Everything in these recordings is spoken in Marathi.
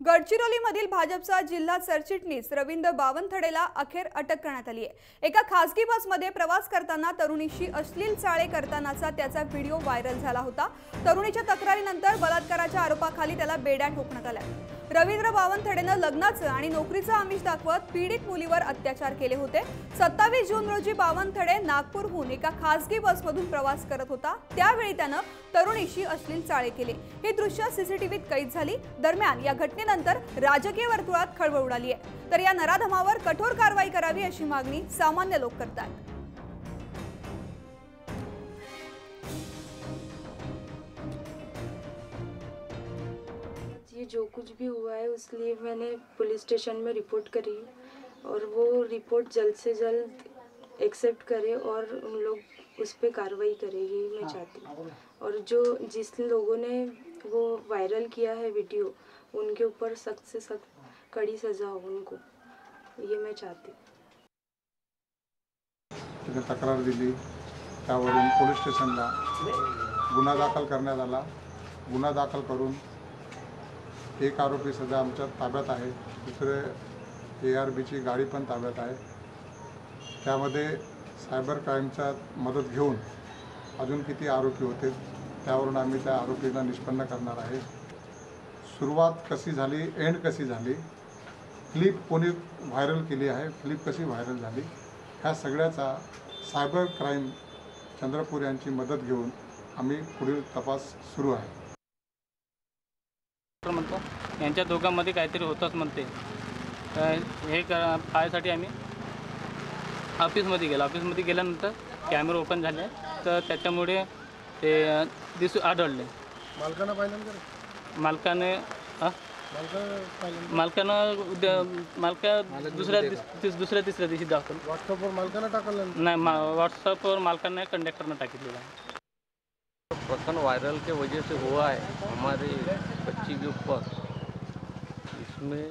गडचिरोलीमधील भाजपचा जिल्हा सरचिटणीस रवींद्र बावनथडेला अखेर अटक करण्यात आली आहे। एका खासगी बसमध्ये प्रवास करताना तरुणीशी अश्लील चाळे करतानाचा त्याचा व्हिडिओ व्हायरल झाला होता। तरुणीच्या तक्रारीनंतर बलात्काराच्या आरोपाखाली त्याला बेड्या ठोकण्यात आल्या। रवींद्र बावनथडेने लग्नाचं आणि नोकरीचं आमिष दाखवत पीडित मुलीवर अत्याचार केले होते। 27 जून रोजी बावनथडे नागपूरहून एका खासगी बसमधून प्रवास करत होता। त्यावेळी त्याने तरुणीशी अश्लील चाळे केले। ही दृश्य सीसीटीव्हीत कैद झाली। दरम्यान या घटनेनंतर राजकीय वर्तुळात खळबळ उडाली आहे। तर या नराधमावर कठोर कारवाई करावी अशी मागणी सामान्य लोक करतात। ये जो कुछ भी हुआ है उसलिए मैंने पुलिस स्टेशन में रिपोर्ट करी और वो रिपोर्ट जल्द से जल्द एक्सेप्ट करे और उन लोग उस पर कार्रवाई करेगी मैं चाहती हूँ। और जो जिस लोगों ने वो वायरल किया है वीडियो उनके ऊपर सख्त से सख्त कड़ी सजा हो उनको, ये मैं चाहती हूँ। तक्रार दिली त्यावरून पोलीस स्टेशनला गुन्हा दाखल करण्यात आला। गुन्हा दाखल करून एक आरोपी सध्या आमच्या ताब्यात आहे, दुसरे ARBची गाडी पण ताब्यात आहे। त्यामध्ये सायबर क्राईमचा मदत घेऊन अजून किती आरोपी होते त्यावरून आम्ही त्या आरोपींना निष्पन्न करणार आहे। सुरुवात कशी झाली, एंड कशी झाली, क्लिप कोणी व्हायरल केली आहे, क्लिप कशी व्हायरल झाली, ह्या सगळ्याचा सायबर क्राईम चंद्रपूर यांची मदत घेऊन आम्ही पुढील तपास सुरू आहे। म्हणतो यांच्या दोघांमध्ये काहीतरी होतच म्हणते। हे पाहायसाठी आम्ही ऑफिसमध्ये गेल्यानंतर कॅमेरा ओपन झाले तर त्याच्यामुळे ते आढळले। मालकानं पाहिलं का? मालकानं दुसऱ्या तिसऱ्या दिवशी दाखवलं। व्हॉट्सअपवर मालकानं टाकलं नाही, व्हॉट्सअपवर मालकानं कंडक्टरनं टाकितलेलं आहे। प्रकरण वायरल के वजह से हुआ है हमारे बच्ची के ऊपर। इसमें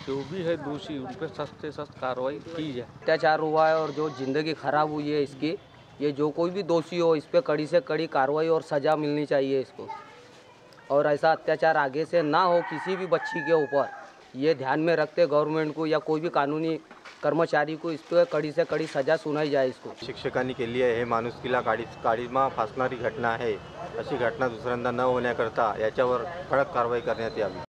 जो भी है दोषी उन पर सख्त से सख्त कार्रवाई की जाए। अत्याचार हुआ है और जो ज़िंदगी ख़राब हुई है इसकी, ये जो कोई भी दोषी हो इस पर कड़ी से कड़ी कार्रवाई और सज़ा मिलनी चाहिए इसको। और ऐसा अत्याचार आगे से ना हो किसी भी बच्ची के ऊपर, ये ध्यान में रखते गवर्नमेंट को या कोई भी कानूनी कर्मचारी को इस पर कड़ी से कड़ी सजा सुनाई जाए इसको। शिक्षकांनी केली आहे। हे माणुसकीला काळीमा फासणारी घटना आहे। अशी घटना दुसऱ्यांदा न होण्याकरता याच्यावर कडक कारवाई करण्यात यावी।